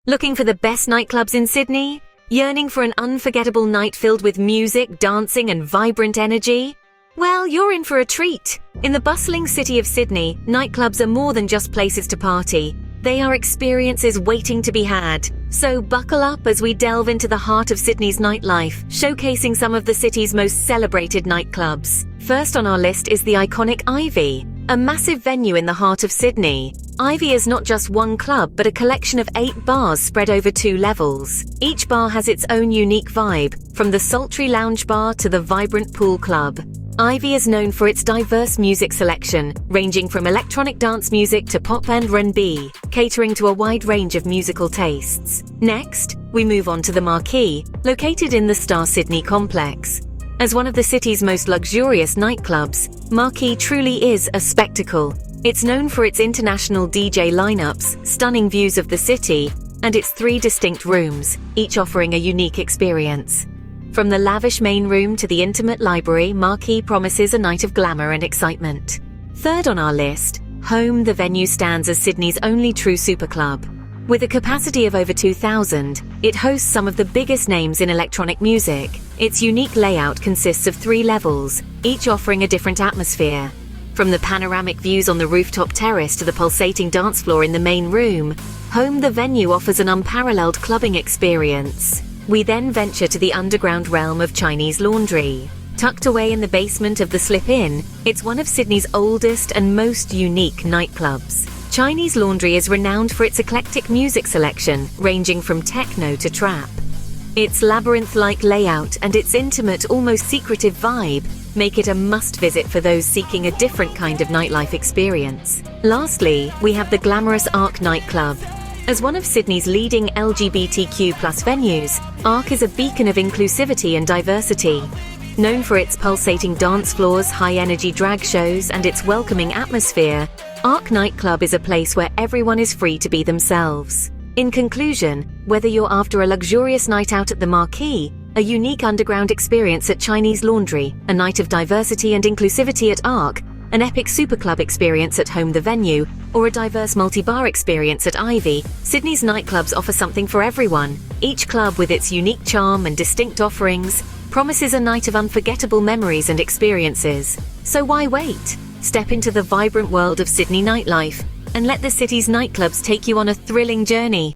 Looking for the best nightclubs in Sydney? Yearning for an unforgettable night filled with music, dancing and vibrant energy? Well, you're in for a treat. In the bustling city of Sydney, nightclubs are more than just places to party. They are experiences waiting to be had. So buckle up as we delve into the heart of Sydney's nightlife, showcasing some of the city's most celebrated nightclubs. First on our list is the iconic Ivy, a massive venue in the heart of Sydney. Ivy is not just one club, but a collection of 8 bars spread over 2 levels. Each bar has its own unique vibe, from the sultry lounge bar to the vibrant pool club. Ivy is known for its diverse music selection, ranging from electronic dance music to pop and R&B, catering to a wide range of musical tastes. Next, we move on to the Marquee, located in the Star Sydney complex. As one of the city's most luxurious nightclubs, Marquee truly is a spectacle. It's known for its international DJ lineups, stunning views of the city, and its 3 distinct rooms, each offering a unique experience. From the lavish main room to the intimate library, Marquee promises a night of glamour and excitement. Third on our list, Home, the venue stands as Sydney's only true superclub. With a capacity of over 2,000, it hosts some of the biggest names in electronic music. Its unique layout consists of 3 levels, each offering a different atmosphere. From the panoramic views on the rooftop terrace to the pulsating dance floor in the main room, Home, the venue offers an unparalleled clubbing experience. We then venture to the underground realm of Chinese Laundry. Tucked away in the basement of the Slip-In, it's one of Sydney's oldest and most unique nightclubs. Chinese Laundry is renowned for its eclectic music selection, ranging from techno to trap. Its labyrinth-like layout and its intimate, almost secretive vibe make it a must-visit for those seeking a different kind of nightlife experience. Lastly, we have the glamorous Arc nightclub. As one of Sydney's leading LGBTQ+ venues, Arc is a beacon of inclusivity and diversity. Known for its pulsating dance floors, high-energy drag shows, and its welcoming atmosphere, Arc Nightclub is a place where everyone is free to be themselves. In conclusion, whether you're after a luxurious night out at the Marquee, a unique underground experience at Chinese Laundry, a night of diversity and inclusivity at Arc, an epic superclub experience at Home, the venue, or a diverse multi-bar experience at Ivy, Sydney's nightclubs offer something for everyone. Each club, with its unique charm and distinct offerings, promises a night of unforgettable memories and experiences. So why wait? Step into the vibrant world of Sydney nightlife and let the city's nightclubs take you on a thrilling journey.